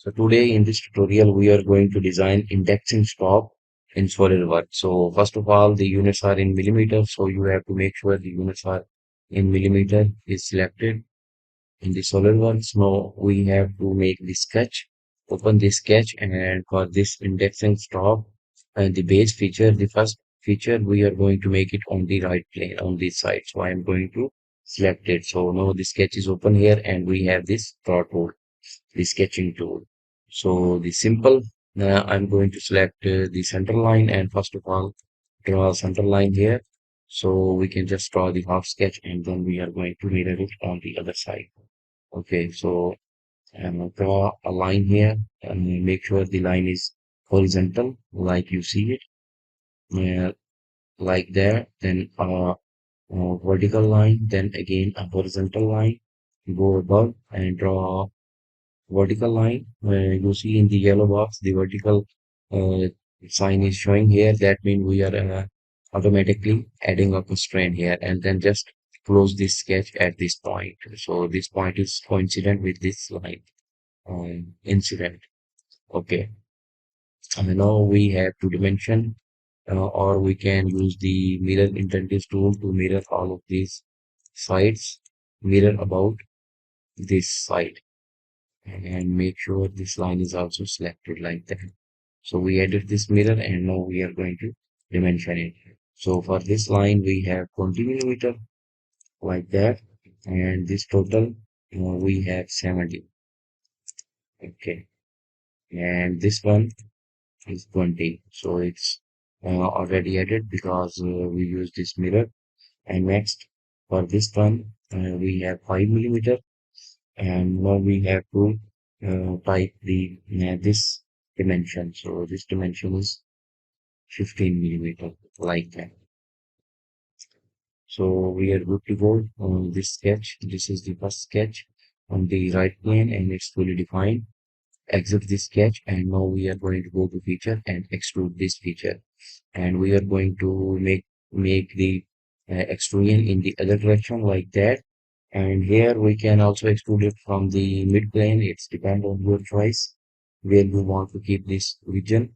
So today in this tutorial, we are going to design indexing stop in SolidWorks. So first of all, the units are in millimeters. So you have to make sure the units are in millimeter is selected in the SolidWorks. Now we have to make the sketch. Open the sketch, and for this indexing stop and the base feature, the first feature, we are going to make it on the right plane on this side. So I am going to select it. So now the sketch is open here and we have this draw tool, the sketching tool. So the simple, I'm going to select the center line, and first of all, draw a center line here. So we can just draw the half sketch and then we are going to mirror it on the other side. Okay, so draw a line here and make sure the line is horizontal like you see it, uh, like there. Then a vertical line, then again a horizontal line. Go above and draw vertical line. You see in the yellow box, the vertical uh, sign is showing here. That means we are automatically adding a constraint here, and then just close this sketch at this point. So this point is coincident with this line incident. Okay, and now we have two dimension, or we can use the mirror intensive tool to mirror all of these sides, mirror about this side, and make sure this line is also selected like that. So we added this mirror and now we are going to dimension it. So for this line we have 20 millimeter like that, and this total we have 70. Okay, and this one is 20. So it's already added because we use this mirror. And next for this one we have 5 millimeter, and now we have to type the this dimension. So this dimension is 15 millimeter like that. So we are good to go on this sketch. This is the first sketch on the right plane and it's fully defined. Exit this sketch, and now we are going to go to feature and extrude this feature. And we are going to make the extrusion in the other direction like that. And here we can also extrude it from the mid plane. It's depend on your choice where you want to keep this region.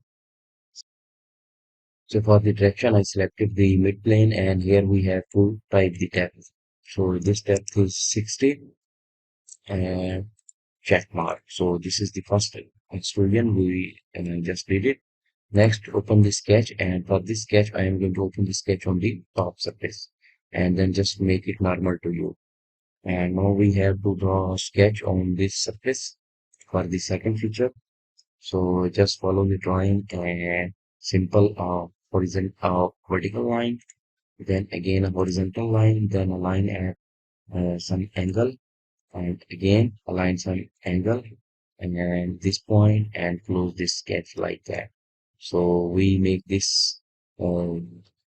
So for the direction, I selected the mid plane, and here we have to type the depth. So this depth is 60 and check mark. So this is the first extrusion we just did it. Next, open the sketch, and for this sketch, I am going to open the sketch on the top surface and then just make it normal to you. And now we have to draw a sketch on this surface for the second feature. So just follow the drawing and simple horizontal vertical line, then again a horizontal line, then a line at some angle, and again align some angle, and then this point and close this sketch like that. So we make this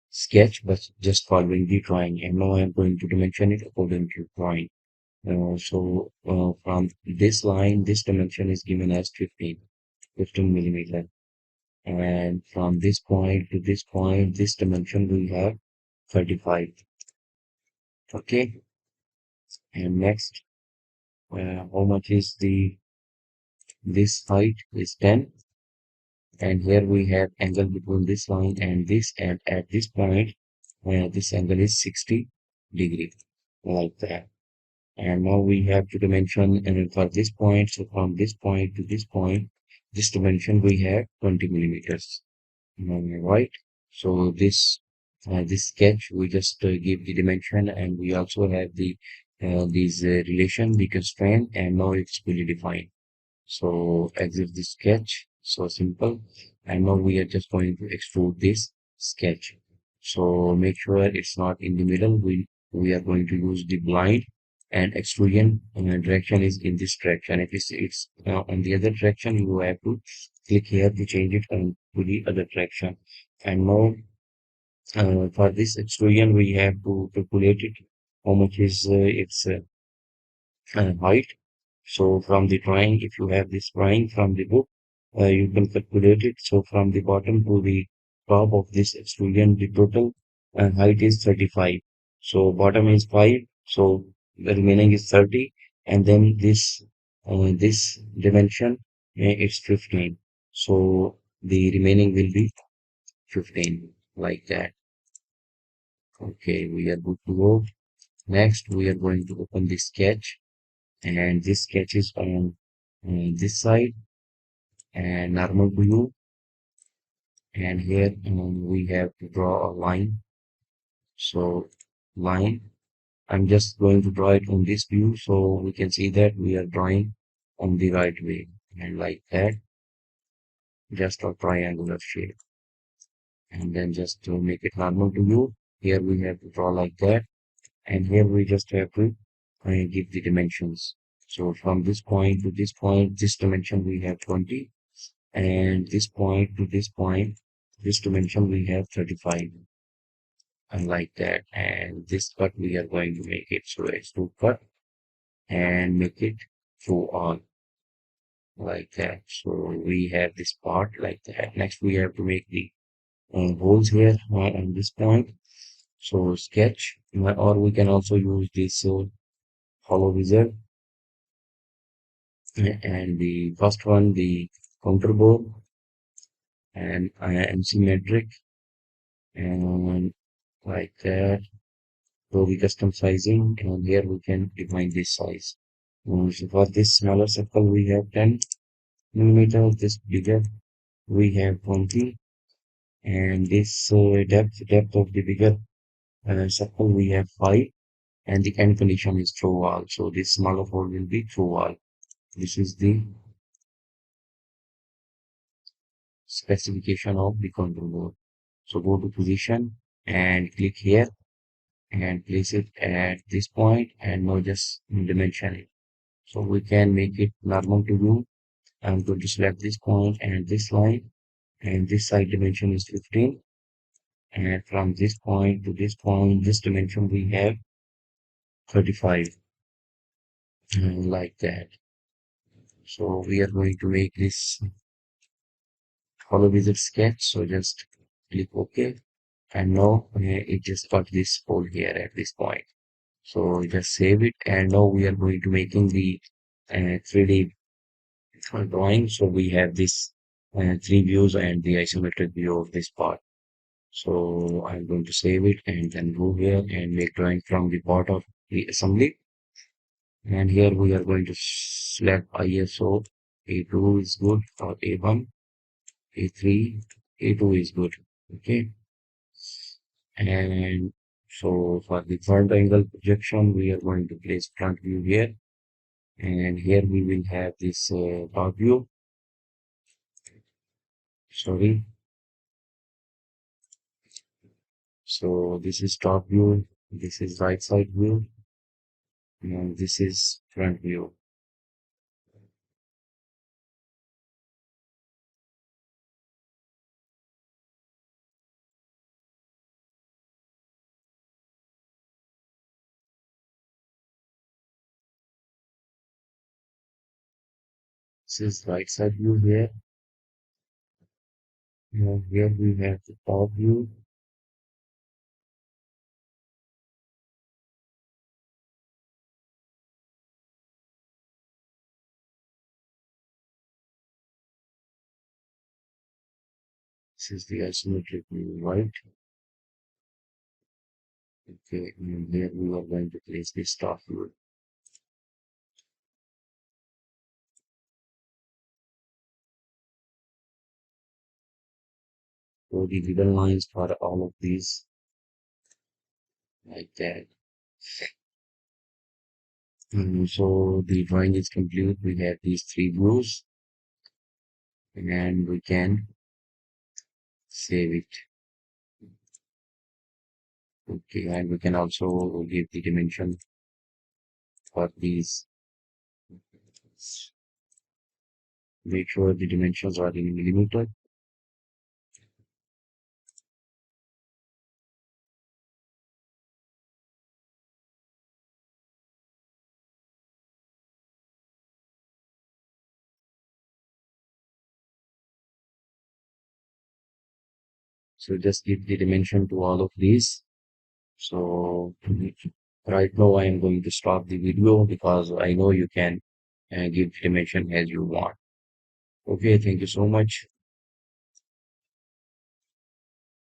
sketch but just following the drawing, and now I'm going to dimension it according to drawing. From this line, this dimension is given as 15 millimeter, and from this point to this point, this dimension we have 35. Okay, and next, how much is the this height is 10, and here we have angle between this line and this, and at this point this angle is 60 degree like that. And now we have to dimension, and for this point, so from this point to this point, this dimension we have 20 millimeters, right? So this sketch we just give the dimension, and we also have the these relation, the constraint, and now it's fully defined. So exit the sketch. So simple. And now we are just going to extrude this sketch. So make sure it's not in the middle. We are going to use the blind, and extrusion direction is in this direction. If it's on the other direction, you have to click here to change it to the other direction. And now for this extrusion, we have to calculate it. How much is its height? So from the drawing, if you have this drawing from the book, you can calculate it. So from the bottom to the top of this extrusion, the total height is 35. So bottom is 5. So the remaining is 30. And then this dimension it's 15. So the remaining will be 15 like that. Okay, we are good to go. Next, we are going to open the sketch, and this sketch is on this side and normal to you. And here we have to draw a line. So line, I'm just going to draw it on this view so we can see that we are drawing on the right way. And like that, just a triangular shape. And then just to make it normal to you, here we have to draw like that. And here we just have to give the dimensions. So from this point to this point, this dimension we have 20. And this point to this point, this dimension we have 35. And like that. And this cut we are going to make it. So extrude cut and make it through all like that. So we have this part like that. Next we have to make the holes here on this point. So sketch, or we can also use this hollow wizard. And the first one, the counter bore and symmetric and like that. So we custom sizing, and here we can define this size. So for this smaller circle we have 10 millimeters, this bigger we have 20, and this depth of the bigger circle we have 5, and the end condition is through wall. So this smaller hole will be through wall. This is the specification of the control board. So go to position and click here and place it at this point and now just dimension it. So we can make it normal to view. I'm going to select this point and this line, and this side dimension is 15. And from this point to this point, this dimension we have 35, like that. So we are going to make this follow wizard sketch. So just click OK. And now it just got this hole here at this point. So just save it. And now we are going to making the 3D drawing. So we have this three views and the isometric view of this part. So I'm going to save it and then go here and make drawing from the part of the assembly. And here we are going to select ISO. A2 is good, or A1, A3, A2 is good. Okay. And so for the front angle projection, we are going to place front view here. And here we will have this top view. Sorry. So this is top view. This is right side view. And this is front view. This is right side view here. And here we have the top view. This is the isometric view, right? Okay, and here we are going to place this top view. So the middle lines for all of these like that. So the drawing is complete. We have these three views and we can save it. Okay, and we can also give the dimension for these. Make sure the dimensions are in millimeter. So just give the dimension to all of these. So right now I am going to stop the video because I know you can give dimension as you want. Okay, thank you so much.